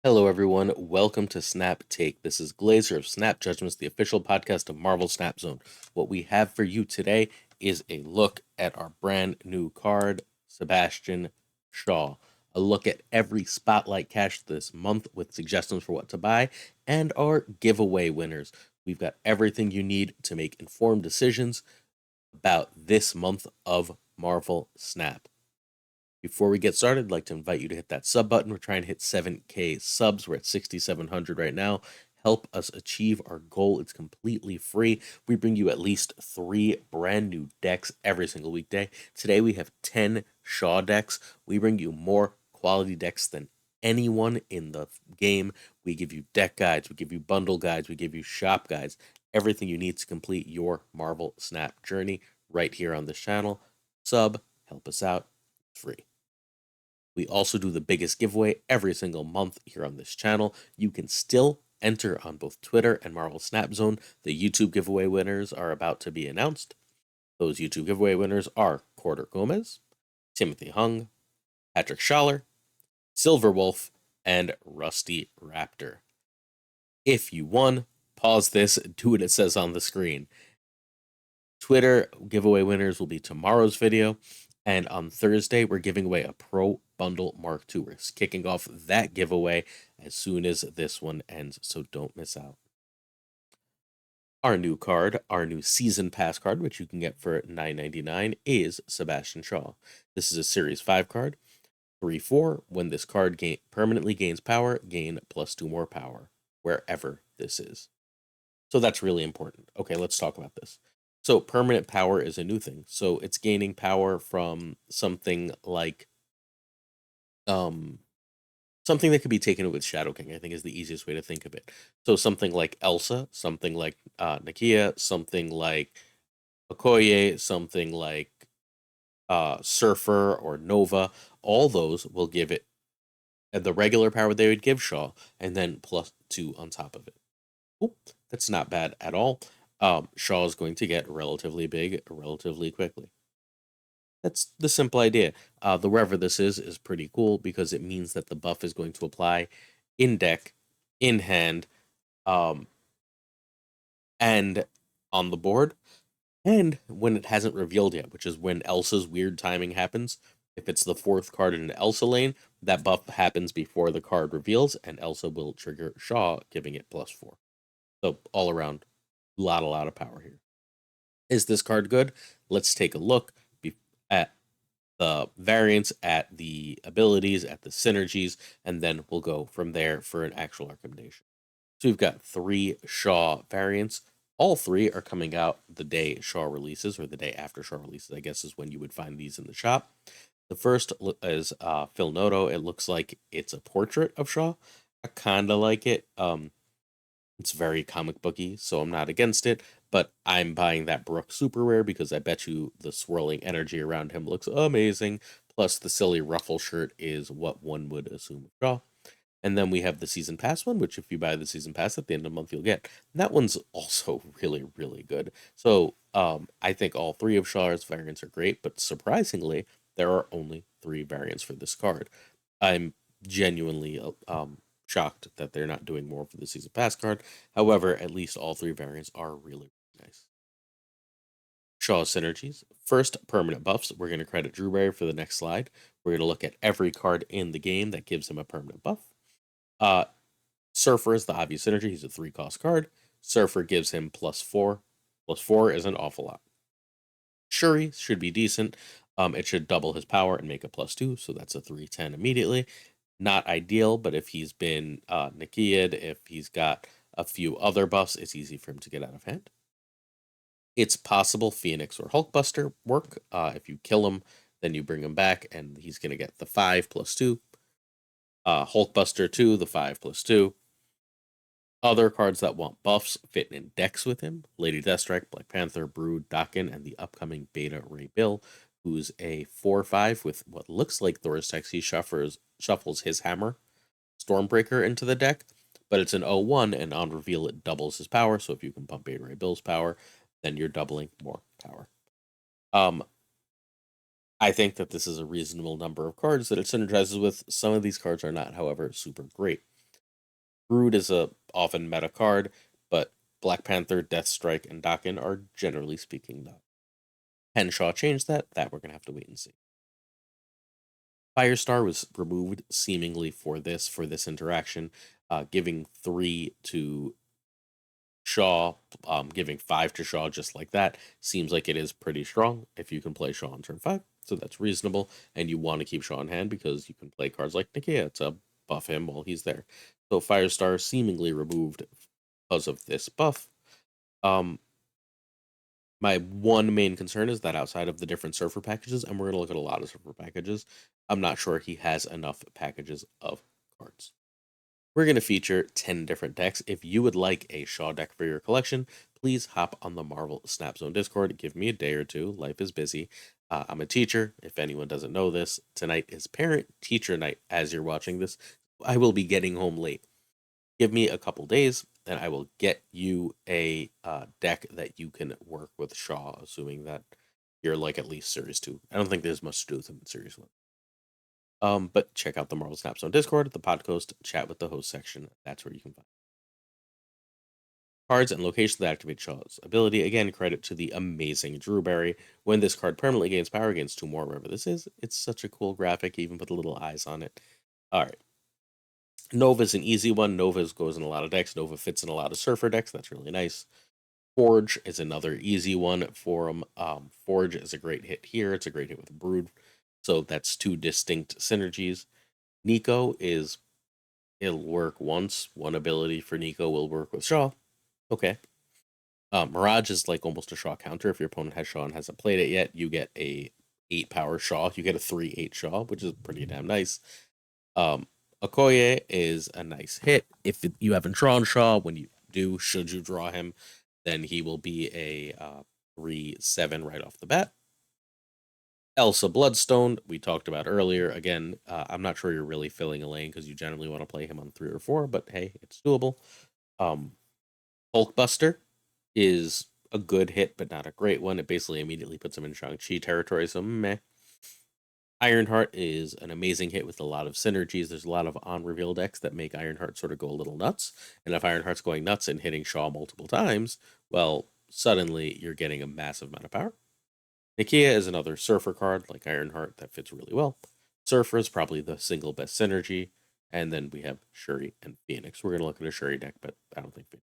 Hello, everyone. Welcome to Snap Take. This is Glazer of Snap Judgments, the official podcast of Marvel Snap Zone. What we have for you today is a look at our brand new card, Sebastian Shaw. A look at every spotlight cash this month with suggestions for what to buy and our giveaway winners. We've got everything you need to make informed decisions about this month of Marvel Snap. Before we get started, I'd like to invite you to hit that sub button. We're trying to hit 7K subs. We're at 6,700 right now. Help us achieve our goal. It's completely free. We bring you at least 3 brand new decks every single weekday. Today we have 10 Shaw decks. We bring you more quality decks than anyone in the game. We give you deck guides, we give you bundle guides, we give you shop guides, everything you need to complete your Marvel Snap journey right here on this channel. Sub, help us out. Free. We also do the biggest giveaway every single month here on this channel. You can still enter on both Twitter and Marvel Snap Zone. The YouTube giveaway winners are about to be announced. Those YouTube giveaway winners are Corder Gomez, Timothy Hung, Patrick Schaller, Silver Wolf, and Rusty Raptor. If you won, pause this, do what it says on the screen. Twitter giveaway winners will be tomorrow's video. And on Thursday, we're giving away a Pro Bundle Mark II. We're kicking off that giveaway as soon as this one ends, so don't miss out. Our new card, our new Season Pass card, which you can get for $9.99, is Sebastian Shaw. This is a Series 5 card. 3/4. When this card permanently gains power, gain +2 more power, wherever this is. So that's really important. Okay, let's talk about this. So permanent power is a new thing. So it's gaining power from something like something that could be taken with Shadow King, I think is the easiest way to think of it. So something like Elsa, something like Nakia, something like Okoye, something like Surfer or Nova, all those will give it the regular power they would give Shaw, and then +2 on top of it. Ooh, that's not bad at all. Shaw is going to get relatively big relatively quickly. That's the simple idea. The wherever this is pretty cool because it means that the buff is going to apply in deck, in hand, um, and on the board, and when it hasn't revealed yet, which is when Elsa's weird timing happens. If it's the 4th card in an Elsa lane, that buff happens before the card reveals, and Elsa will trigger Shaw, giving it +4. So all around, a lot of power here. Is this card good? Let's take a look at the variants, at the abilities, at the synergies, and then we'll go from there for an actual recommendation. So we've got 3 Shaw variants. All 3 are coming out the day Shaw releases, or the day after Shaw releases, I guess is when you would find these in the shop. The first is Phil Noto. It looks like it's a portrait of Shaw. I kind of like it. It's very comic booky, so I'm not against it, but I'm buying that Brook super rare because I bet you the swirling energy around him looks amazing. Plus, the silly ruffle shirt is what one would assume of Shaw. And then we have the season pass one, which if you buy the season pass at the end of the month, you'll get. And that one's also really, really good. So I think all 3 of Shaw's variants are great, but surprisingly, there are only 3 variants for this card. I'm genuinely shocked that they're not doing more for the season pass card. However, at least all 3 variants are really nice. Shaw synergies. First, permanent buffs. We're going to credit Drewberry for the next slide. We're going to look at every card in the game that gives him a permanent buff. Surfer is the obvious synergy. He's a 3-cost card. Surfer gives him +4. +4 is an awful lot. Shuri should be decent. It should double his power and make a +2, so that's a 3/10 immediately. Not ideal, but if he's been Nakia'd, if he's got a few other buffs, it's easy for him to get out of hand. It's possible Phoenix or Hulkbuster work. If you kill him, then you bring him back, and he's going to get the 5 +2. Hulkbuster 2, the 5 +2. Other cards that want buffs fit in decks with him: Lady Deathstrike, Black Panther, Brood, Dakin, and the upcoming Beta Ray Bill, who's a 4/5 with what looks like Thor's Text. He shuffles his hammer, Stormbreaker, into the deck, but it's an 0/1, and on reveal it doubles his power, so if you can pump Beta Ray Bill's power, then you're doubling more power. I think that this is a reasonable number of cards that it synergizes with. Some of these cards are not, however, super great. Brood is a often meta card, but Black Panther, Deathstrike, and Dakin are generally speaking not. Henshaw changed that. That we're gonna have to wait and see. Firestar was removed seemingly for this interaction, giving 3 to Shaw, giving 5 to Shaw just like that seems like it is pretty strong if you can play Shaw on turn 5. So that's reasonable, and you want to keep Shaw in hand because you can play cards like Nikia to buff him while he's there. So Firestar seemingly removed because of this buff. My one main concern is that outside of the different surfer packages, and we're going to look at a lot of surfer packages, I'm not sure he has enough packages of cards. We're going to feature 10 different decks. If you would like a Shaw deck for your collection, please hop on the Marvel Snap Zone Discord. Give me a day or two. Life is busy. I'm a teacher. If anyone doesn't know this, tonight is parent teacher night as you're watching this. I will be getting home late. Give me a couple days, and I will get you a deck that you can work with Shaw, assuming that you're like at least Series 2. I don't think there's much to do with him in Series 1. But check out the Marvel Snap Zone Discord, the podcast, chat with the host section. That's where you can find cards and locations that activate Shaw's ability. Again, credit to the amazing Drewberry. When this card permanently gains power, gains 2 more, wherever this is. It's such a cool graphic, even put the little eyes on it. All right. Nova's an easy one. Nova goes in a lot of decks. Nova fits in a lot of Surfer decks. That's really nice. Forge is another easy one for him. Forge is a great hit here. It's a great hit with Brood. So that's 2 distinct synergies. Nico is, it'll work once. One ability for Nico will work with Shaw. Okay. Mirage is like almost a Shaw counter. If your opponent has Shaw and hasn't played it yet, you get a 8 power Shaw. You get a 3/8 Shaw, which is pretty damn nice. Okoye is a nice hit. If you haven't drawn Shaw, when you do, should you draw him, then he will be a 3/7 right off the bat. Elsa Bloodstone, we talked about earlier. Again, I'm not sure you're really filling a lane because you generally want to play him on 3 or 4, but hey, it's doable. Hulkbuster is a good hit, but not a great one. It basically immediately puts him in Shang-Chi territory, so meh. Ironheart is an amazing hit with a lot of synergies. There's a lot of on-reveal decks that make Ironheart sort of go a little nuts. And if Ironheart's going nuts and hitting Shaw multiple times, well, suddenly you're getting a massive amount of power. Nikia is another Surfer card like Ironheart that fits really well. Surfer is probably the single best synergy. And then we have Shuri and Phoenix. We're going to look at a Shuri deck, but I don't think Phoenix.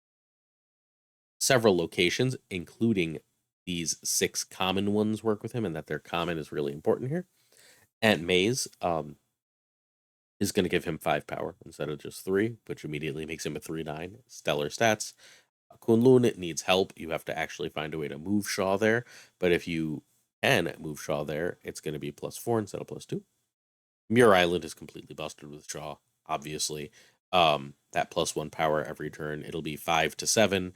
Several locations, including these 6 common ones, work with him, and that they're common is really important here. Aunt May's is going to give him 5 power instead of just 3, which immediately makes him a 3/9. Stellar stats. Kunlun needs help. You have to actually find a way to move Shaw there, but if you can move Shaw there, it's going to be +4 instead of +2. Muir Island is completely busted with Shaw, obviously. That +1 power every turn. It'll be 5 to 7,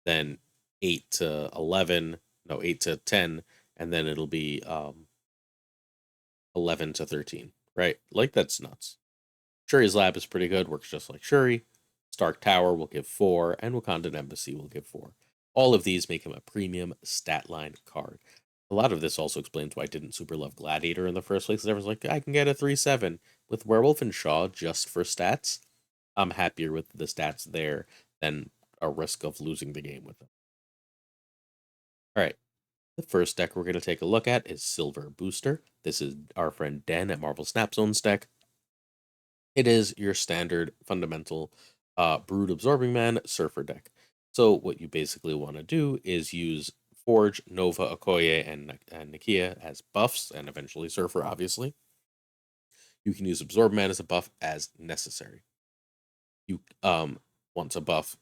then 8 to 11, no, 8 to 10, and then it'll be 11 to 13, right? Like, that's nuts. Shuri's Lab is pretty good, works just like Shuri. Stark Tower will give 4, and Wakandan Embassy will give 4. All of these make him a premium stat line card. A lot of this also explains why I didn't super love Gladiator in the first place. Everyone's like, I can get a 3/7 with Werewolf and Shaw just for stats. I'm happier with the stats there than a risk of losing the game with them. All right. The first deck we're going to take a look at is Silver Booster. This is our friend Den at Marvel Snap Zone's deck. It is your standard fundamental Brood Absorbing Man Surfer deck. So what you basically want to do is use Forge, Nova, Okoye, and Nakia as buffs, and eventually Surfer, obviously. You can use Absorb Man as a buff as necessary. You want to buff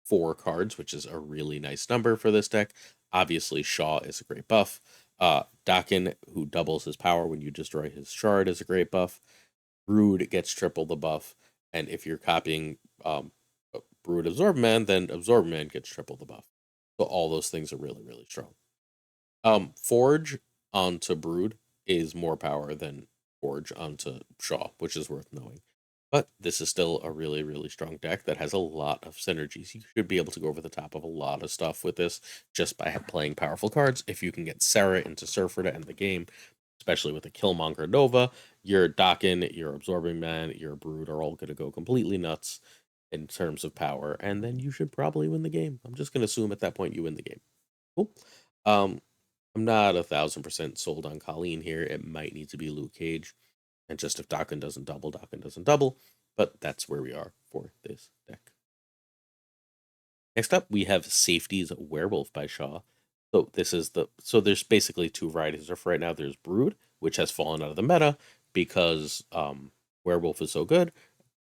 4 cards, which is a really nice number for this deck. Obviously, Shaw is a great buff. Dakin, who doubles his power when you destroy his shard, is a great buff. Brood gets triple the buff, and if you're copying Brood Absorb Man, then Absorb Man gets triple the buff. So all those things are really, really strong. Forge onto Brood is more power than Forge onto Shaw, which is worth knowing. But this is still a really, really strong deck that has a lot of synergies. You should be able to go over the top of a lot of stuff with this just by playing powerful cards. If you can get Sarah into Surfer to end the game, especially with a Killmonger Nova, your Dakin, your Absorbing Man, your Brood are all going to go completely nuts. in terms of power, and then you should probably win the game. I'm just gonna assume at that point you win the game. Cool. Um, I'm not 1,000% sold on Colleen here. It might need to be Luke Cage, and just if Dakin doesn't double, Dakin doesn't double. But that's where we are for this deck. Next up, we have Safety's Werewolf by Shaw. So there's basically two varieties of right now. There's Brood, which has fallen out of the meta because Werewolf is so good,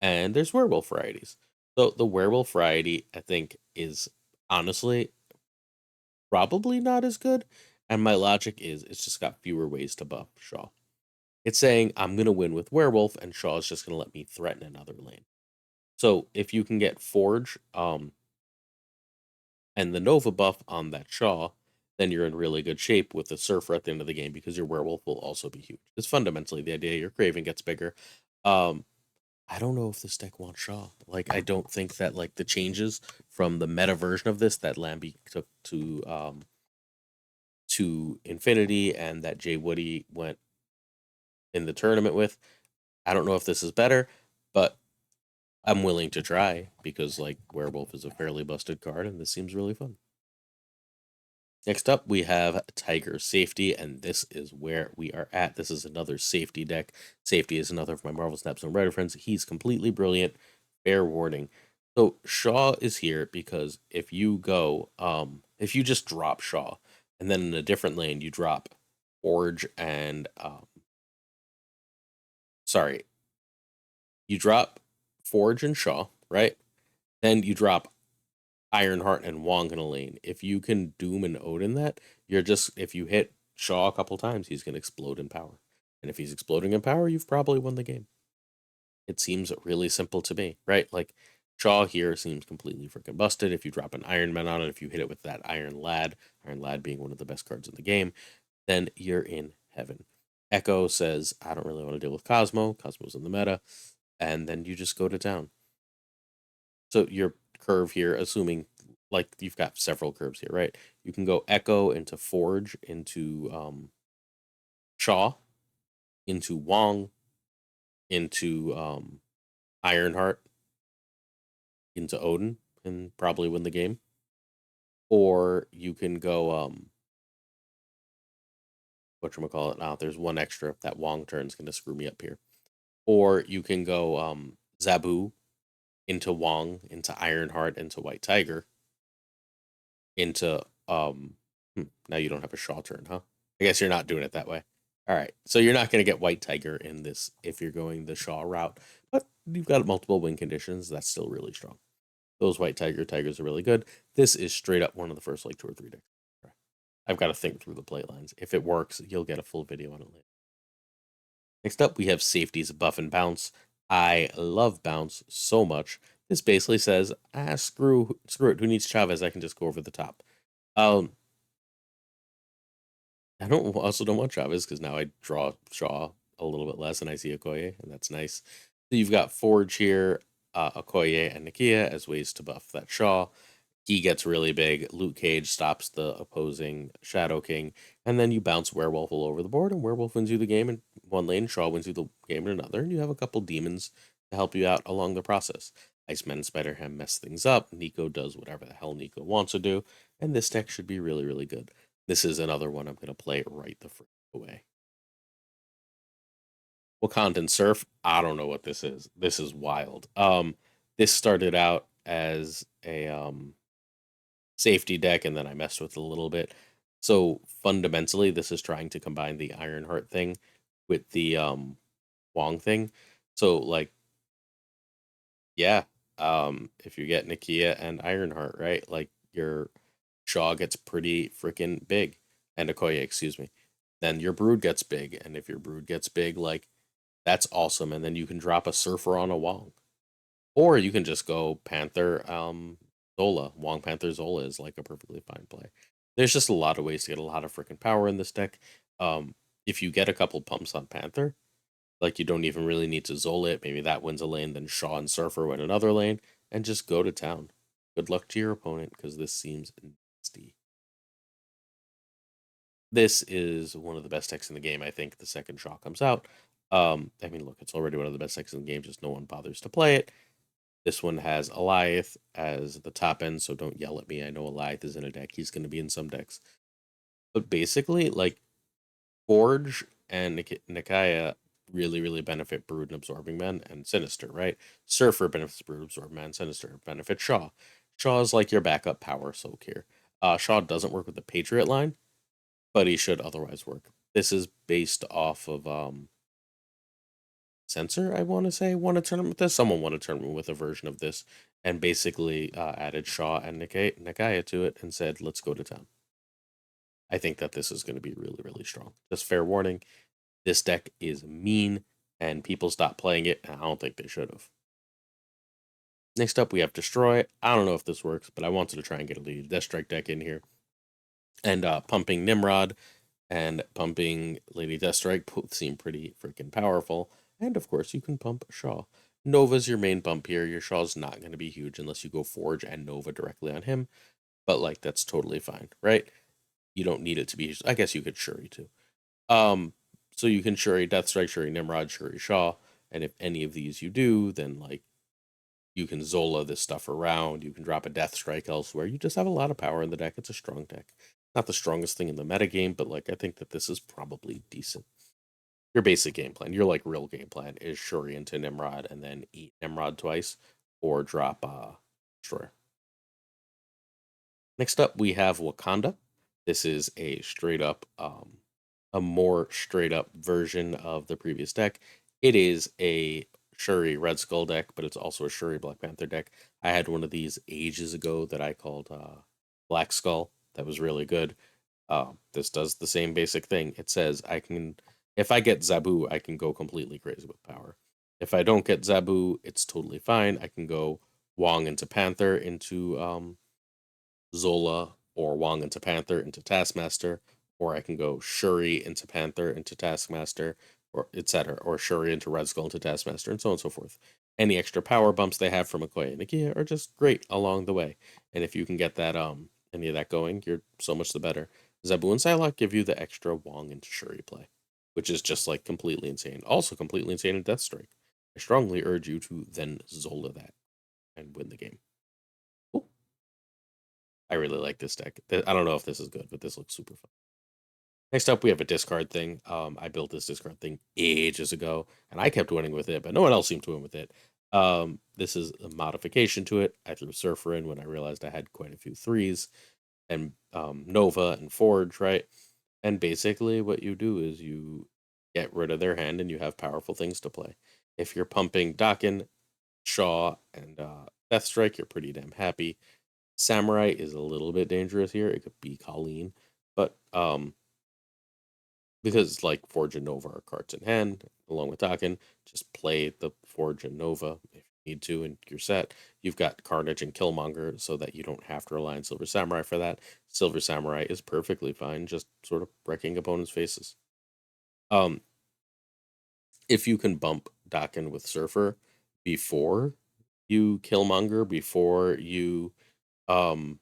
and there's Werewolf varieties. So the Werewolf variety, I think, is honestly probably not as good. And my logic is it's just got fewer ways to buff Shaw. It's saying I'm gonna win with Werewolf, and Shaw is just gonna let me threaten another lane. So if you can get Forge, and the Nova buff on that Shaw, then you're in really good shape with the Surfer at the end of the game because your Werewolf will also be huge. It's fundamentally the idea your Craven gets bigger. I don't know if this deck wants Shaw. Like, I don't think that like the changes from the meta version of this that Lambie took to Infinity and that Jay Woody went in the tournament with. I don't know if this is better, but I'm willing to try because like Werewolf is a fairly busted card and this seems really fun. Next up, we have Tiger Safety, and this is where we are at. This is another safety deck. Safety is another of my Marvel Snaps and Writer friends. He's completely brilliant. Fair warning. So Shaw is here because if you go, if you just drop Shaw, and then in a different lane you drop Forge and, sorry, you drop Forge and Shaw, right? Then you drop Ironheart and Wong in a lane. If you can Doom and Odin that, you're just, if you hit Shaw a couple times, he's going to explode in power. And if he's exploding in power, you've probably won the game. It seems really simple to me, right? Like, Shaw here seems completely freaking busted. If you drop an Iron Man on it, if you hit it with that Iron Lad being one of the best cards in the game, then you're in heaven. Echo says, I don't really want to deal with Cosmo. Cosmo's in the meta. And then you just go to town. So your curve here, assuming like you've got several curves here, right? You can go Echo into Forge, into Shaw, into Wong, into Ironheart, into Odin, and probably win the game. Or you can go whatchamacallit. Now there's one extra. That Wong turn's gonna screw me up here. Or you can go Zabu into Wong, into Ironheart, into White Tiger, into now you don't have a Shaw turn, huh? I guess you're not doing it that way. All right, so you're not going to get White Tiger in this if you're going the Shaw route, but you've got multiple win conditions. That's still really strong. Those White Tigers are really good. This is straight up one of the first like 2 or 3 decks. I've got to think through the play lines. If it works, you'll get a full video on it later. Next up, we have Safety's Buff and Bounce. I love Bounce so much. This basically says, screw it. Who needs Chavez? I can just go over the top. I don't want Chavez because now I draw Shaw a little bit less and I see Okoye, and that's nice. So you've got Forge here, Okoye, and Nakia as ways to buff that Shaw. He gets really big. Luke Cage stops the opposing Shadow King, and then you bounce Werewolf all over the board, and Werewolf wins you the game in one lane, Shaw wins you the game in another, and you have a couple demons to help you out along the process. Iceman and Spider-Ham mess things up. Nico does whatever the hell Nico wants to do, and this deck should be really, really good. This is another one I'm going to play right the first away. Wakandan Surf. I don't know what this is. This is wild. This started out as a safety deck, and then I messed with it a little bit. So fundamentally, this is trying to combine the Ironheart thing with the Wong thing. So like, yeah, if you get Nakia and Ironheart, right, like your Shaw gets pretty freaking big, and Okoye, excuse me. Then your Brood gets big, and if your Brood gets big, like that's awesome. And then you can drop a Surfer on a Wong, or you can just go Panther Zola. Wong Panther Zola is like a perfectly fine play. There's just a lot of ways to get a lot of freaking power in this deck. If you get a couple pumps on Panther, like you don't even really need to Zola it. Maybe that wins a lane, then Shaw and Surfer win another lane, and just go to town. Good luck to your opponent because this seems nasty. This is one of the best decks in the game. I think the second Shaw comes out. I mean, look, it's already one of the best decks in the game. Just no one bothers to play it. This one has Eliath as the top end, so don't yell at me. I know Eliath is in a deck. He's going to be in some decks. But basically, like, Forge and Nikaya really, really benefit Brood and Absorbing Man and Sinister, right? Surfer benefits Brood, Absorbing Man, Sinister benefits Shaw. Shaw is like your backup power soak here. Shaw doesn't work with the Patriot line, but he should otherwise work. This is based off of Sensor, I want to say, won a tournament with this. Someone won a tournament with a version of this and basically added Shaw and Nikaya to it and said, let's go to town. I think that this is going to be really, really strong. Just fair warning, this deck is mean and people stopped playing it, and I don't think they should have. Next up, we have Destroy. I don't know if this works, but I wanted to try and get a Lady Deathstrike deck in here. And pumping Nimrod and pumping Lady Deathstrike both seem pretty freaking powerful. And of course, you can pump Shaw. Nova's your main pump here. Your Shaw's not going to be huge unless you go Forge and Nova directly on him. But, like, that's totally fine, right? You don't need it to be. I guess you could Shuri too. So you can Shuri Deathstrike, Shuri Nimrod, Shuri Shaw. And if any of these you do, then, like, you can Zola this stuff around. You can drop a Deathstrike elsewhere. You just have a lot of power in the deck. It's a strong deck. Not the strongest thing in the metagame, but, like, I think that this is probably decent. Your basic game plan, your, like, real game plan is Shuri into Nimrod and then eat Nimrod twice or drop Destroyer. Next up, we have Wakanda. This is a more straight up version of the previous deck. It is a Shuri Red Skull deck, but it's also a Shuri Black Panther deck. I had one of these ages ago that I called Black Skull. That was really good. This does the same basic thing. It says if I get Zabu, I can go completely crazy with power. If I don't get Zabu, it's totally fine. I can go Wong into Panther into Zola, or Wong into Panther into Taskmaster, or I can go Shuri into Panther into Taskmaster, or etc., or Shuri into Red Skull into Taskmaster, and so on and so forth. Any extra power bumps they have from Okoye and Nakia are just great along the way. And if you can get that any of that going, you're so much the better. Zabu and Psylocke give you the extra Wong into Shuri play, which is just, like, completely insane. Also completely insane in Deathstrike. I strongly urge you to then Zola that and win the game. Cool. I really like this deck. I don't know if this is good, but this looks super fun. Next up, we have a discard thing. I built this discard thing ages ago, and I kept winning with it, but no one else seemed to win with it. This is a modification to it. I threw Surfer in when I realized I had quite a few threes, and Nova and Forge, right? And basically, what you do is you get rid of their hand, and you have powerful things to play. If you're pumping Dakin, Shaw, and Deathstrike, you're pretty damn happy. Samurai is a little bit dangerous here. It could be Colleen, but because, like, Forge and Nova are cards in hand, along with Dakin, just play the Forge and Nova if you need to, and you're set. You've got Carnage and Killmonger, so that you don't have to rely on Silver Samurai for that. Silver Samurai is perfectly fine, just sort of wrecking opponents' faces. If you can bump Dakin with Surfer before you Killmonger, before you um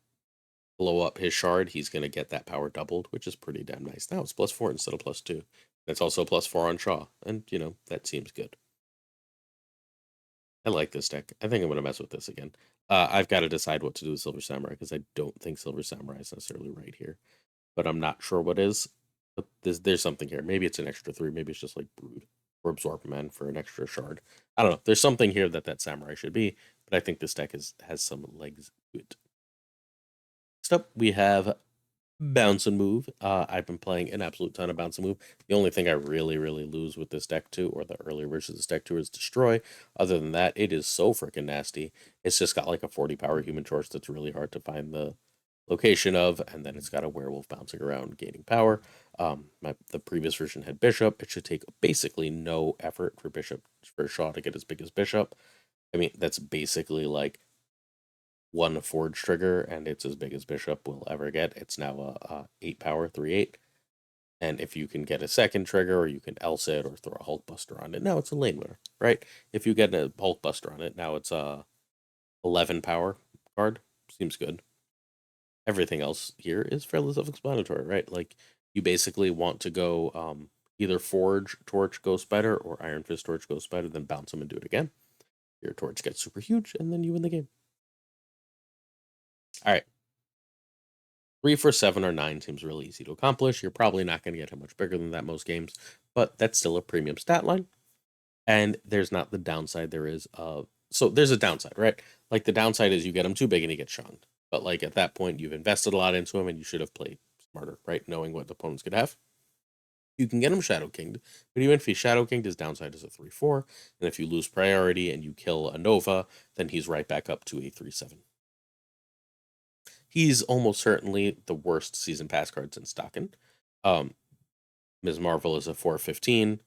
blow up his shard, he's going to get that power doubled, which is pretty damn nice. Now it's +4 instead of +2. It's also +4 on Shaw, and, that seems good. I like this deck. I think I'm going to mess with this again. I've got to decide what to do with Silver Samurai, because I don't think Silver Samurai is necessarily right here, but I'm not sure what is. But there's something here. Maybe it's an extra 3. Maybe it's just like Brood or Absorb Man for an extra shard. I don't know. There's something here that Samurai should be, but I think this deck has some legs to it. Next up, we have Bounce and Move. I've been playing an absolute ton of Bounce and Move. The only thing I really, really lose with this deck too, or the earlier version of this deck too, is Destroy. Other than that, it is so freaking nasty. It's just got like a 40 power Human Torch that's really hard to find the location of, and then it's got a Werewolf bouncing around gaining power. The previous version had Bishop. It should take basically no effort for Shaw to get as big as Bishop. I mean, that's basically like one Forge trigger, and it's as big as Bishop will ever get. It's now a 8 power 3/8. And if you can get a second trigger, or you can else it or throw a Hulkbuster on it, now it's a lane winner, right? If you get a Hulkbuster on it, now it's a 11 power card. Seems good. Everything else here is fairly self-explanatory, right? Like, you basically want to go either Forge Torch Ghost Spider or Iron Fist Torch Ghost Spider, then bounce them and do it again. Your torch gets super huge, and then you win the game. All right. 3 for 7 or 9 seems really easy to accomplish. You're probably not going to get him much bigger than that most games, but that's still a premium stat line. And there's not the downside there is of. So there's a downside, right? Like the downside is you get him too big and he gets shunned. But like at that point, you've invested a lot into him and you should have played smarter, right? Knowing what the opponents could have. You can get him Shadow Kinged, but even if he's Shadow Kinged, his downside is a 3/4. And if you lose priority and you kill a Nova, then he's right back up to a 3/7. He's almost certainly the worst season pass cards in stocking. Ms. Marvel is a 4/15.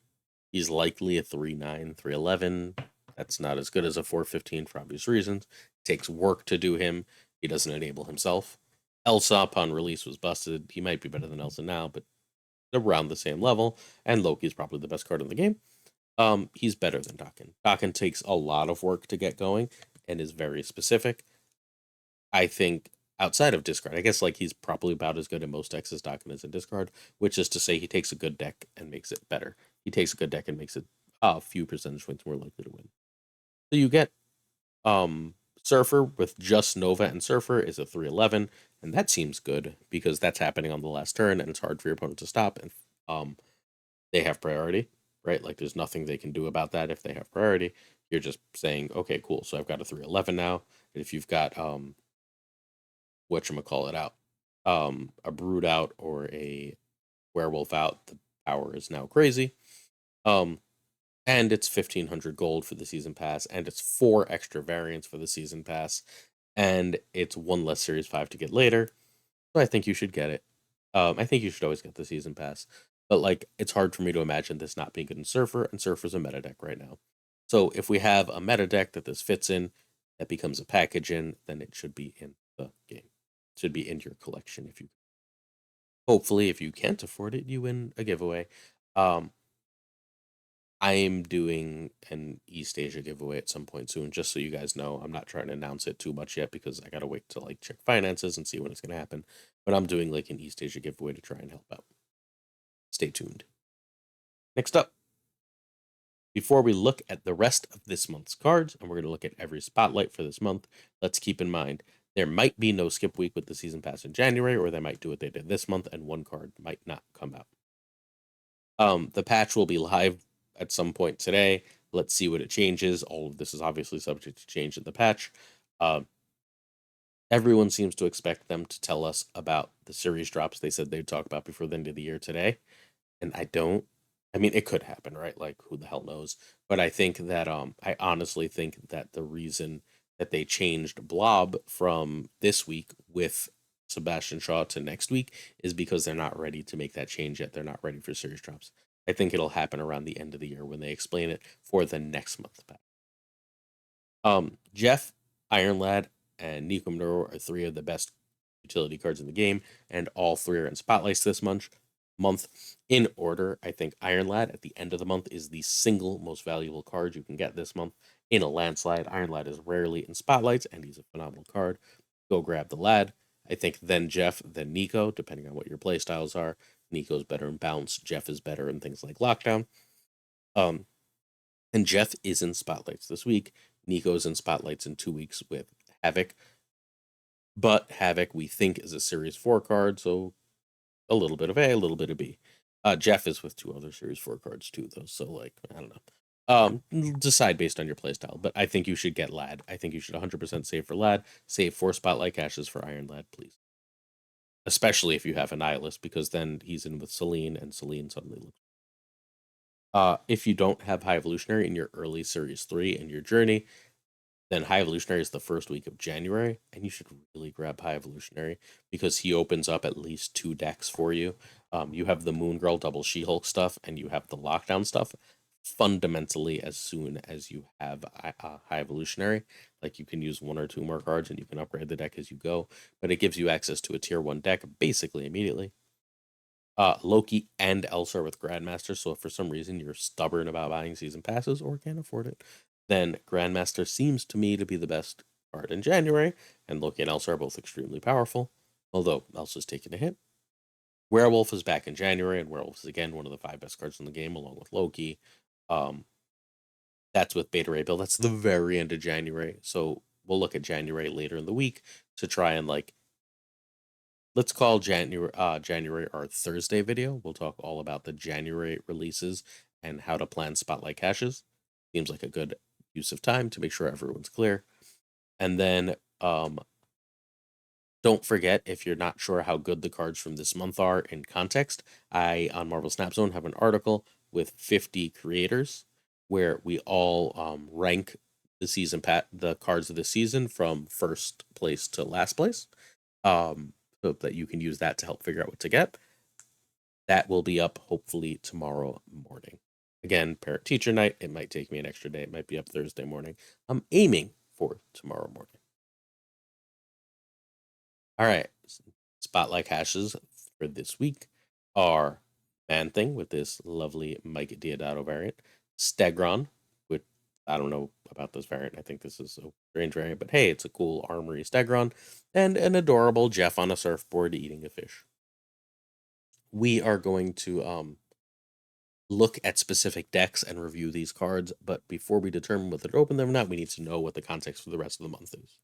He's likely a 3/9, 3/11. That's not as good as a 4/15 for obvious reasons. It takes work to do him. He doesn't enable himself. Elsa upon release was busted. He might be better than Elsa now, but around the same level. And Loki's probably the best card in the game. He's better than Dakin. Dakin takes a lot of work to get going and is very specific. I think outside of discard, I guess like he's probably about as good in most decks as Dakin is in discard, which is to say he takes a good deck and makes it better. He takes a good deck and makes it a few percentage points more likely to win. So you get Surfer with just Nova and Surfer is a 3/11, and that seems good because that's happening on the last turn and it's hard for your opponent to stop, and they have priority, right? Like there's nothing they can do about that if they have priority. You're just saying, okay, cool. So I've got a 3/11 now. And if you've got whatchamacallit out, a Brood out or a Werewolf out, the power is now crazy. And it's 1,500 gold for the season pass, and it's 4 extra variants for the season pass, and it's 1 less Series 5 to get later. So I think you should get it. I think you should always get the season pass. But like it's hard for me to imagine this not being good in Surfer, and Surfer's a meta deck right now. So if we have a meta deck that this fits in, that becomes a package in, then it should be in the game. It should be in your collection if you hopefully if you can't afford it, you win a giveaway. I'm doing an East Asia giveaway at some point soon, just so you guys know. I'm not trying to announce it too much yet because I gotta wait to like check finances and see when it's gonna happen. But I'm doing like an East Asia giveaway to try and help out. Stay tuned. Next up, before we look at the rest of this month's cards, and we're gonna look at every spotlight for this month, let's keep in mind there might be no skip week with the season pass in January, or they might do what they did this month, and one card might not come out. The patch will be live at some point today. Let's see what it changes. All of this is obviously subject to change in the patch. Everyone seems to expect them to tell us about the series drops they said they'd talk about before the end of the year today. And I don't. I mean, it could happen, right? Like, who the hell knows? But I think that I honestly think that the reason that they changed Blob from this week with Sebastian Shaw to next week is because they're not ready to make that change yet. They're not ready for series drops. I think it'll happen around the end of the year when they explain it for the next month back. Jeff, Iron Lad, and Nico Monroe are 3 of the best utility cards in the game, and all 3 are in spotlights this month. In order, I think Iron Lad at the end of the month is the single most valuable card you can get this month. In a landslide, Iron Lad is rarely in spotlights, and he's a phenomenal card. Go grab the Lad. I think then Jeff, then Nico, depending on what your play styles are. Nico's better in bounce. Jeff is better in things like lockdown. And Jeff is in spotlights this week. Nico's in spotlights in 2 weeks with Havoc. But Havoc, we think, is a Series 4 card, so a little bit of A, a little bit of B. Jeff is with 2 other Series 4 cards too, though, so like, I don't know. Decide based on your playstyle, but I think you should get Lad. I think you should 100% save for Lad. Save 4 spotlight caches for Iron Lad, please. Especially if you have a Nihilist, because then he's in with Celine, and Celine suddenly looks. If you don't have High Evolutionary in your early Series 3 and your journey, then High Evolutionary is the first week of January, and you should really grab High Evolutionary because he opens up at least 2 decks for you. You have the Moon Girl double She-Hulk stuff, and you have the Lockdown stuff. Fundamentally, as soon as you have High Evolutionary, like you can use 1 or 2 more cards, and you can upgrade the deck as you go. But it gives you access to a Tier 1 deck basically immediately. Loki and Elsa are with Grandmaster, so if for some reason you're stubborn about buying season passes or can't afford it, then Grandmaster seems to me to be the best card in January, and Loki and Elsa are both extremely powerful, although Elsa's taking a hit. Werewolf is back in January, and Werewolf is again one of the 5 best cards in the game, along with Loki. That's with Beta Ray Bill. That's the very end of January. So we'll look at January later in the week to try and like let's call January our Thursday video. We'll talk all about the January releases and how to plan spotlight caches. Seems like a good use of time to make sure everyone's clear. And then don't forget, if you're not sure how good the cards from this month are in context, I on Marvel Snap Zone have an article with 50 creators where we all rank the cards of the season from first place to last place. So that you can use that to help figure out what to get. That will be up hopefully tomorrow morning. Again, parent teacher night. It might take me an extra day. It might be up Thursday morning. I'm aiming for tomorrow morning. All right. Spotlight caches for this week are Man Thing with this lovely Mike Diodato variant, Stegron, which I don't know about this variant. I think this is a strange variant, but hey, it's a cool armory Stegron, and an adorable Jeff on a surfboard eating a fish. We are going to look at specific decks and review these cards, but before we determine whether to open them or not, we need to know what the context for the rest of the month is.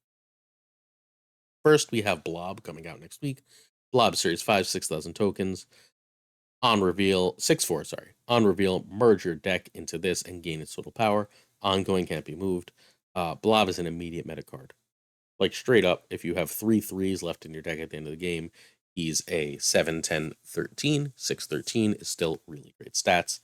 First, we have Blob coming out next week. Blob Series 5, 6,000 tokens. On reveal, 6/4, sorry. On reveal, merge your deck into this and gain its total power. Ongoing can't be moved. Blob is an immediate meta card. Like straight up, if you have 3 threes left in your deck at the end of the game, he's a 7, 10, 13. 6, 13 is still really great stats.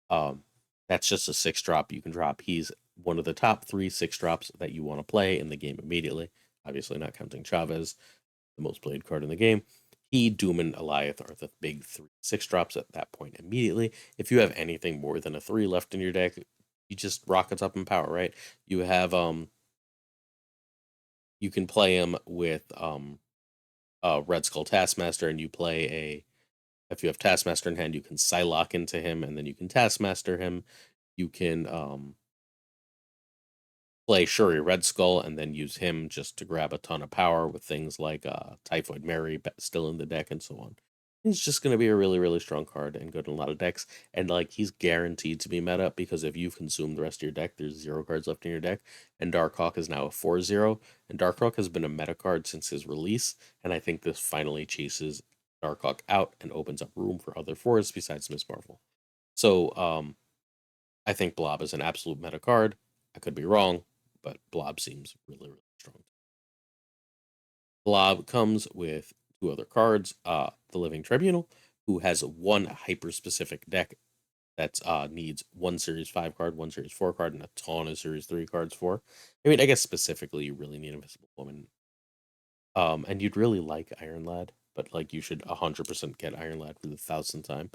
That's just a 6-drop you can drop. He's one of the top 3 6-drops that you want to play in the game immediately. Obviously, not counting Chavez, the most played card in the game. He, Doom, and Eliath are the big 3 6-drops at that point immediately. If you have anything more than a 3 left in your deck, you just rockets up in power, right? You have you can play him with Red Skull Taskmaster, and you play if you have Taskmaster in hand, you can Psylocke into him, and then you can Taskmaster him. You can play Shuri Red Skull and then use him just to grab a ton of power with things like Typhoid Mary still in the deck and so on. He's just going to be a really, really strong card and good in a lot of decks. And like he's guaranteed to be meta because if you've consumed the rest of your deck, there's 0 cards left in your deck. And Darkhawk is now a 4/0. And Darkhawk has been a meta card since his release. And I think this finally chases Darkhawk out and opens up room for other 4s besides Miss Marvel. So I think Blob is an absolute meta card. I could be wrong, but Blob seems really, really strong. Blob comes with 2 other cards. The Living Tribunal, who has 1 hyper-specific deck that needs 1 Series 5 card, 1 Series 4 card, and a ton of Series 3 cards for. I mean, I guess specifically you really need Invisible Woman. And you'd really like Iron Lad, but like you should 100% get Iron Lad for the 1,000th time.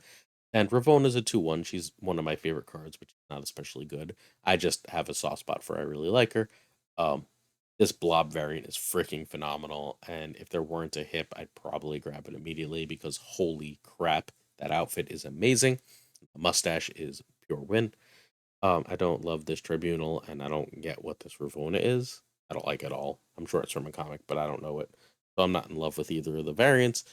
And Ravona's a 2/1. She's one of my favorite cards, which is not especially good. I just have a soft spot for her. I really like her. This Blob variant is freaking phenomenal. And if there weren't a hip, I'd probably grab it immediately because holy crap, that outfit is amazing. The mustache is pure win. I don't love this Tribunal, and I don't get what this Ravona is. I don't like it at all. I'm sure it's from a comic, but I don't know it. So I'm not in love with either of the variants.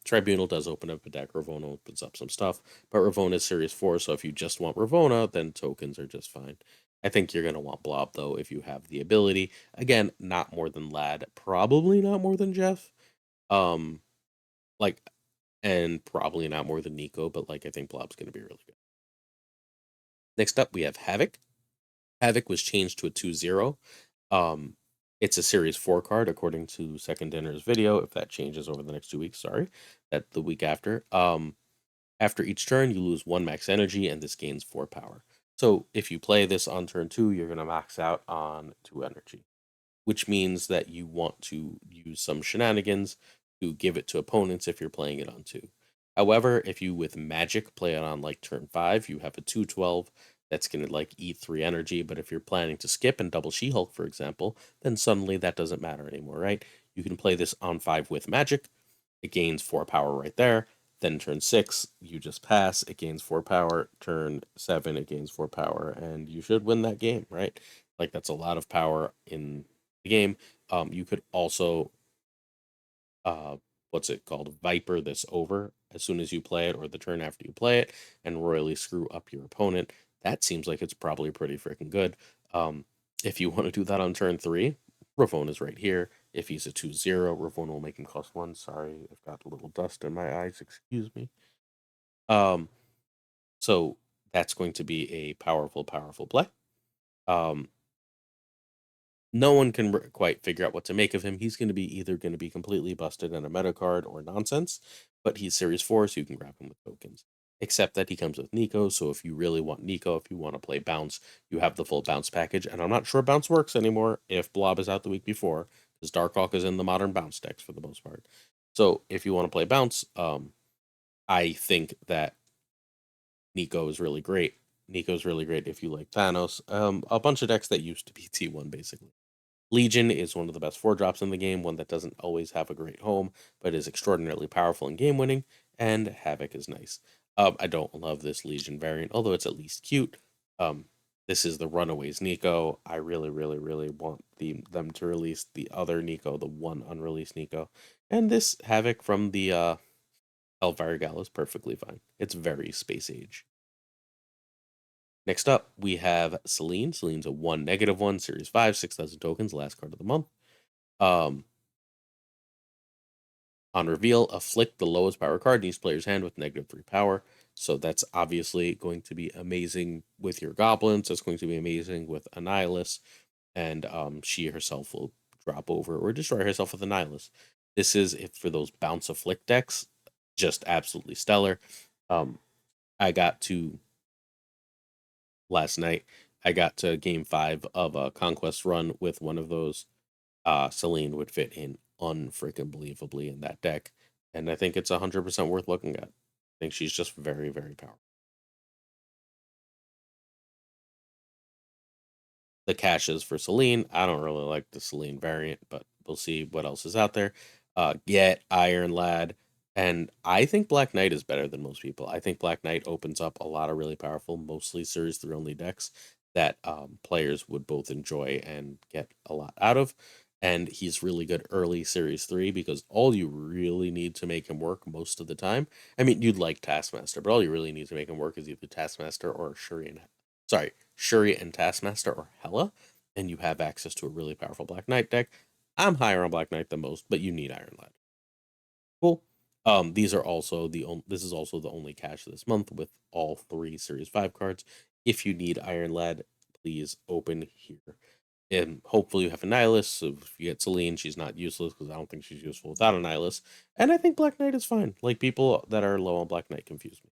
Tribunal does open up a deck. Ravona opens up some stuff, but Ravona is Series 4, so if you just want Ravona, then tokens are just fine. I think you're going to want Blob, though, if you have the ability. Again, not more than Lad, probably not more than Jeff. Um, like, and probably not more than Nico, but like I think Blob's going to be really good. Next up, we have Havoc. Havoc was changed to a 2/0. It's a Series 4 card, according to Second Dinner's video. If that changes over the next 2 weeks, sorry. That the week after. After each turn, you lose 1 max energy, and this gains 4 power. So if you play this on turn 2, you're going to max out on 2 energy, which means that you want to use some shenanigans to give it to opponents if you're playing it on 2. However, if you with magic play it on like turn 5, you have a 2/12 that's going to like eat 3 energy. But if you're planning to skip and double She-Hulk, for example, then suddenly that doesn't matter anymore, right? You can play this on 5 with magic. It gains 4 power right there. Then turn 6, you just pass. It gains 4 power. Turn 7, it gains 4 power. And you should win that game, right? Like that's a lot of power in the game. You could also what's it called? Viper this over as soon as you play it or the turn after you play it and royally screw up your opponent. That seems like it's probably pretty freaking good. Um, if you want to do that on turn 3, Ravon is right here. If he's a 2/0, Ravon will make him cost 1. Sorry, I've got a little dust in my eyes. Excuse me. Um, so that's going to be a powerful, powerful play. Um, no one can quite figure out what to make of him. He's going to be either going to be completely busted in a meta card or nonsense, but he's Series 4, so you can grab him with tokens. Except that he comes with Nico, so if you really want Nico, if you want to play Bounce, you have the full Bounce package. And I'm not sure Bounce works anymore if Blob is out the week before, because Darkhawk is in the modern Bounce decks for the most part. So if you want to play Bounce, I think that Nico is really great. Nico's really great if you like Thanos. A bunch of decks that used to be T1 basically. Legion is one of the best 4-drops in the game, one that doesn't always have a great home, but is extraordinarily powerful and game winning, and Havoc is nice. I don't love this Legion variant, although it's at least cute. This is the Runaways Nico. I really, really, really want them to release the other Nico, the one unreleased Nico. And this Havoc from the Hellfire Gala is perfectly fine. It's very space age. Next up, we have Celine. Celine's a 1/1, Series 5, 6,000 tokens, last card of the month. Um, on reveal, afflict the lowest power card in each player's hand with -3 power. So that's obviously going to be amazing with your goblins. That's going to be amazing with Annihilus, and she herself will drop over or destroy herself with Annihilus. This is it for those bounce afflict decks. Just absolutely stellar. I got to last night. I got to game 5 of a conquest run with one of those. Celine would fit in unfreaking believably in that deck, and I think it's 100% worth looking at. I think she's just very, very powerful. The caches for Celine, I don't really like the Celine variant, but we'll see what else is out there. Get Iron Lad, and I think Black Knight is better than most people. I think Black Knight opens up a lot of really powerful, mostly Series 3 only decks that players would both enjoy and get a lot out of. And he's really good early Series 3 because all you really need to make him work most of the time. I mean, you'd like Taskmaster, but all you really need to make him work is either Taskmaster or Shuri and Taskmaster or Hela, and you have access to a really powerful Black Knight deck. I'm higher on Black Knight than most, but you need Iron Lad. Cool. These are also this is also the only cache this month with all 3 Series 5 cards. If you need Iron Lad, please open here. And hopefully you have a Nihilus, so if you get Celine, she's not useless, because I don't think she's useful without a Nihilus. And I think Black Knight is fine. Like, people that are low on Black Knight confuse me.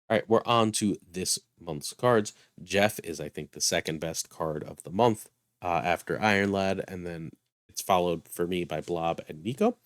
All right, we're on to this month's cards. Jeff is, I think, the second best card of the month after Iron Lad, and then it's followed for me by Blob and Nico,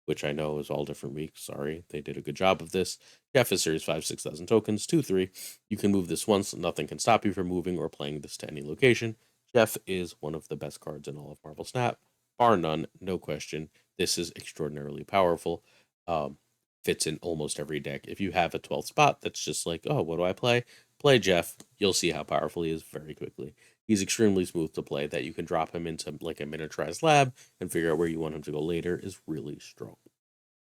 which I know is all different weeks. Sorry, they did a good job of this. Jeff is Series 5, 6,000 tokens, 2/3. You can move this once, nothing can stop you from moving or playing this to any location. Jeff is one of the best cards in all of Marvel Snap, bar none, no question. This is extraordinarily powerful. Um, Fits in almost every deck. If you have a 12th spot that's just like, oh, what do I play? Play Jeff. You'll see how powerful he is very quickly. He's extremely smooth to play. That you can drop him into like a miniaturized lab and figure out where you want him to go later is really strong.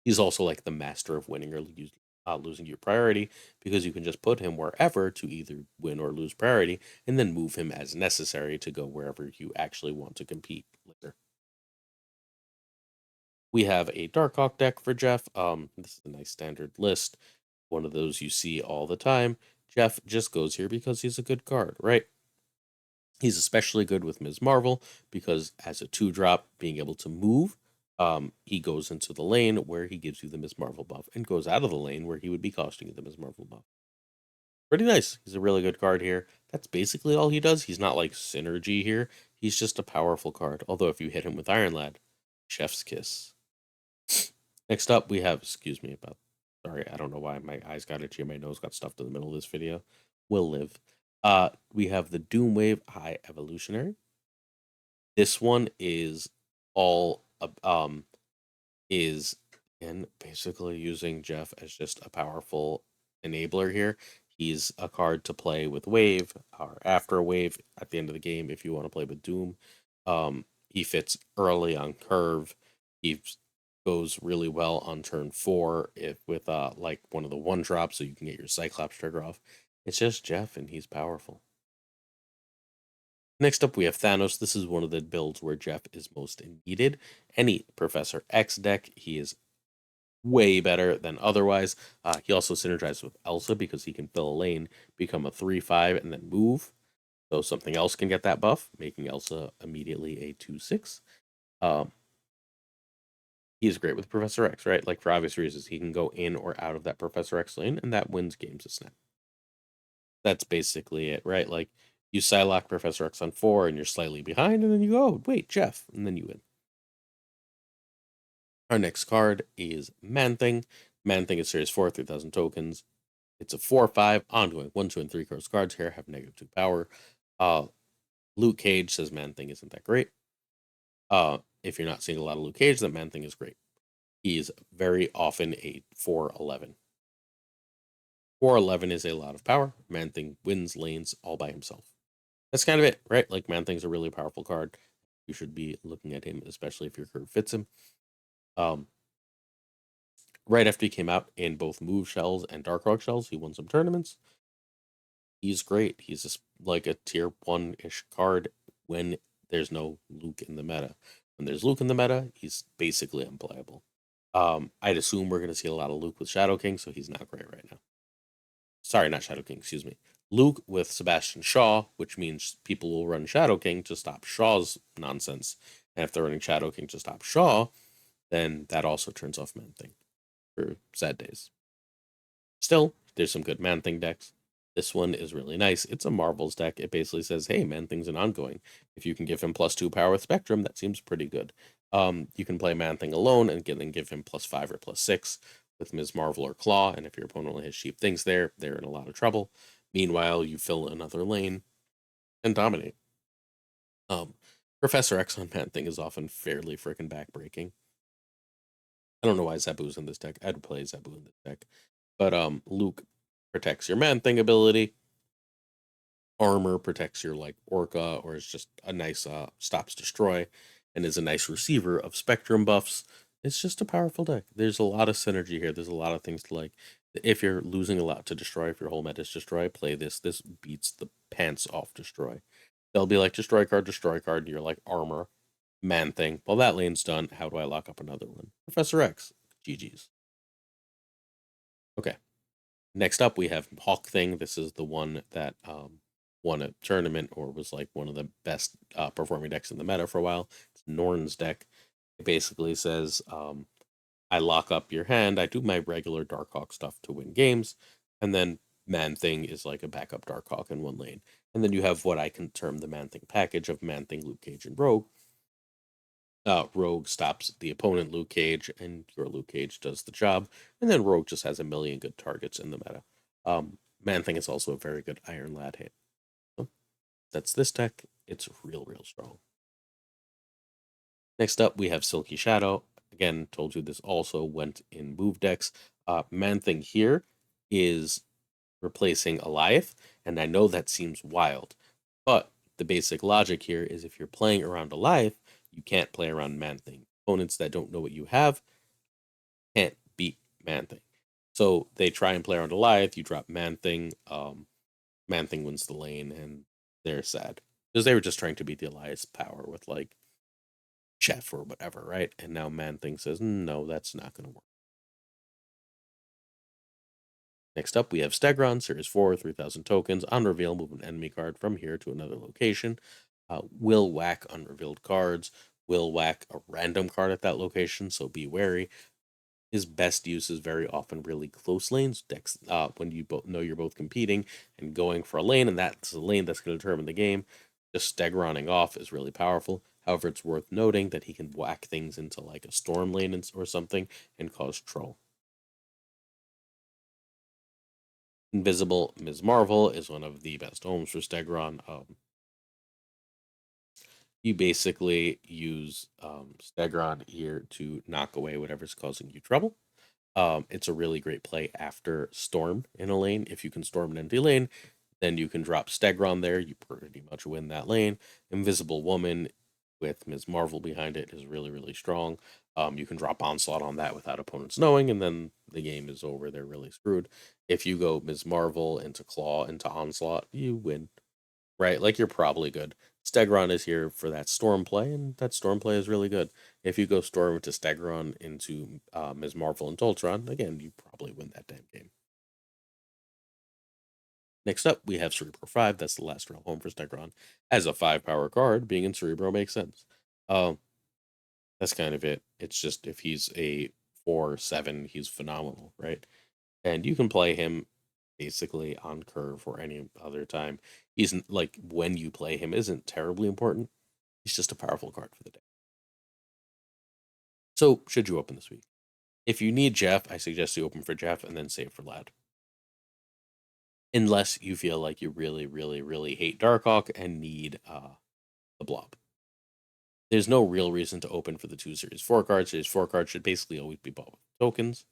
He's also like the master of winning or losing your priority, because you can just put him wherever to either win or lose priority, and then move him as necessary to go wherever you actually want to compete later. We have a Darkhawk deck for Jeff. This is a nice standard list, one of those you see all the time. Jeff just goes here because he's a good card, right? He's especially good with Ms. Marvel because as a 2-drop, being able to move, he goes into the lane where he gives you the Ms. Marvel buff, and goes out of the lane where he would be costing you the Ms. Marvel buff. Pretty nice. He's a really good card here. That's basically all he does. He's not like synergy here. He's just a powerful card. Although if you hit him with Iron Lad, chef's kiss. Next up, we have, excuse me about, sorry, I don't know why my eyes got itchy and my nose got stuffed in the middle of this video. Will live. We have the Doomwave High Evolutionary. This one is all is again basically using Jeff as just a powerful enabler here. He's a card to play with Wave or after Wave at the end of the game if you want to play with Doom. He fits early on curve. He goes really well on turn 4 if with like one of the 1-drops, so you can get your Cyclops trigger off. It's just Jeff, and he's powerful. Next up, we have Thanos. This is one of the builds where Jeff is most needed. Any Professor X deck, he is way better than otherwise. He also synergizes with Elsa because he can fill a lane, become a 3/5, and then move. So something else can get that buff, making Elsa immediately a 2/6. Um, he's great with Professor X, right? Like for obvious reasons, he can go in or out of that Professor X lane, and that wins games of Snap. That's basically it, right? Like you Psylocke Professor X on 4, and you're slightly behind, and then you go, oh, wait, Jeff, and then you win. Our next card is Man-Thing. Man-Thing is Series 4, 3,000 tokens. It's a 4/5 ongoing. 1, 2, and 3 cards here have -2 power. Luke Cage says Man-Thing isn't that great. If you're not seeing a lot of Luke Cage, then Man-Thing is great. He is very often a 4/11. 4/11 is a lot of power. Man-Thing wins lanes all by himself. That's kind of it, right? Like Man-Thing's a really powerful card. You should be looking at him, especially if your curve fits him. Um, right after he came out in both Move Shells and Darkhawk Shells, he won some tournaments. He's great. He's just like a tier 1-ish card when there's no Luke in the meta. When there's Luke in the meta, he's basically unplayable. I'd assume we're going to see a lot of Luke with Shadow King, so he's not great right now. Sorry, not Shadow King, excuse me. Luke with Sebastian Shaw, which means people will run Shadow King to stop Shaw's nonsense. And if they're running Shadow King to stop Shaw, then that also turns off Man-Thing for sad days. Still, there's some good Man-Thing decks. This one is really nice. It's a Marvels deck. It basically says, hey, Man-Thing's an ongoing. If you can give him +2 power with Spectrum, that seems pretty good. You can play Man-Thing alone and then give him +5 or +6 with Ms. Marvel or Claw, and if your opponent only has cheap things there, they're in a lot of trouble. Meanwhile, you fill another lane and dominate. Um, Professor X on Man-Thing is often fairly freaking backbreaking. I don't know why Zabu's in this deck. I'd play Zabu in this deck. But Luke protects your Man-Thing ability. Armor protects your like Orca, or is just a nice stops destroy, and is a nice receiver of Spectrum buffs. It's just a powerful deck. There's a lot of synergy here. There's a lot of things to like. If you're losing a lot to destroy, if your whole meta is destroy, play this. This beats the pants off destroy. They'll be like destroy card, and you're like armor, Man-Thing. Well, that lane's done. How do I lock up another one? Professor X. GG's. Okay. Next up, we have Hawk Thing. This is the one that won a tournament or was like one of the best performing decks in the meta for a while. It's Norn's deck. It basically says, I lock up your hand. I do my regular Darkhawk stuff to win games. And then Man-Thing is like a backup Darkhawk in one lane. And then you have what I can term the Man-Thing package of Man-Thing, Luke Cage, and Rogue. Rogue stops the opponent Luke Cage, and your Luke Cage does the job. And then Rogue just has a million good targets in the meta. Man-Thing is also a very good Iron Lad hit. So that's this deck. It's real strong. Next up, we have Silky Shadow. Again, told you this also went in move decks. Man-Thing here is replacing Eliath, and I know that seems wild, but the basic logic here is if you're playing around Eliath, you can't play around Man-Thing. Opponents that don't know what you have can't beat Man-Thing. So they try and play around Eliath, you drop Man-Thing, Man-Thing wins the lane, and they're sad. Because they were just trying to beat the Eliath's power with like Chef or whatever, right? And now Man-Thing says, no, that's not going to work. Next up, we have Stegron, Series 4, 3,000 tokens. On reveal, move an enemy card from here to another location. Will whack unrevealed cards. Will whack a random card at that location, so be wary. His best use is very often really close lanes, decks when you both know you're both competing and going for a lane, and that's the lane that's going to determine the game. Just Stegroning off is really powerful. However, it's worth noting that he can whack things into like a storm lane or something and cause troll. Invisible Ms. Marvel is one of the best homes for Stegron. You basically use Stegron here to knock away whatever's causing you trouble. It's a really great play after Storm in a lane. If you can Storm an empty lane, then you can drop Stegron there. You pretty much win that lane. Invisible Woman with Ms. Marvel behind it is really strong. You can drop Onslaught on that without opponents knowing, and then the game is over. They're really screwed. If you go Ms. Marvel into Claw into Onslaught, you win, right? Like, you're probably good. Stegron is here for that Storm play, and that Storm play is really good. If you go Storm into Stegron into Ms. Marvel and Toltron, again, you probably win that damn game. Next up, we have Cerebro 5. That's the last real home for Stegron. As a 5-power card, being in Cerebro makes sense. That's kind of it. It's just if he's a 4/7, he's phenomenal, right? And you can play him basically on curve or any other time. He's like, when you play him isn't terribly important. He's just a powerful card for the day. So, should you open this week? If you need Jeff, I suggest you open for Jeff and then save for Lad. Unless you feel like you really, really, really hate Darkhawk and need the Blob. There's no real reason to open for the 2 Series 4 cards. Series 4 cards should basically always be bought with tokens.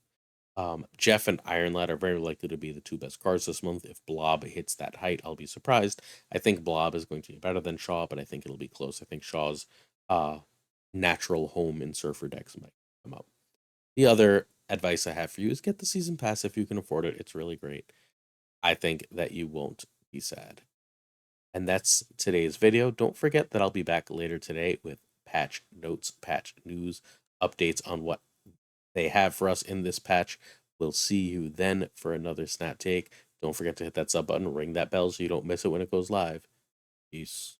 Jeff and Iron Lad are very likely to be the 2 best cards this month. If Blob hits that height, I'll be surprised. I think Blob is going to be better than Shaw, but I think it'll be close. I think Shaw's natural home in Surfer decks might come up. The other advice I have for you is get the season pass if you can afford it. It's really great. I think that you won't be sad. And that's today's video. Don't forget that I'll be back later today with patch notes, patch news, updates on what they have for us in this patch. We'll see you then for another Snap Take. Don't forget to hit that sub button, ring that bell so you don't miss it when it goes live. Peace.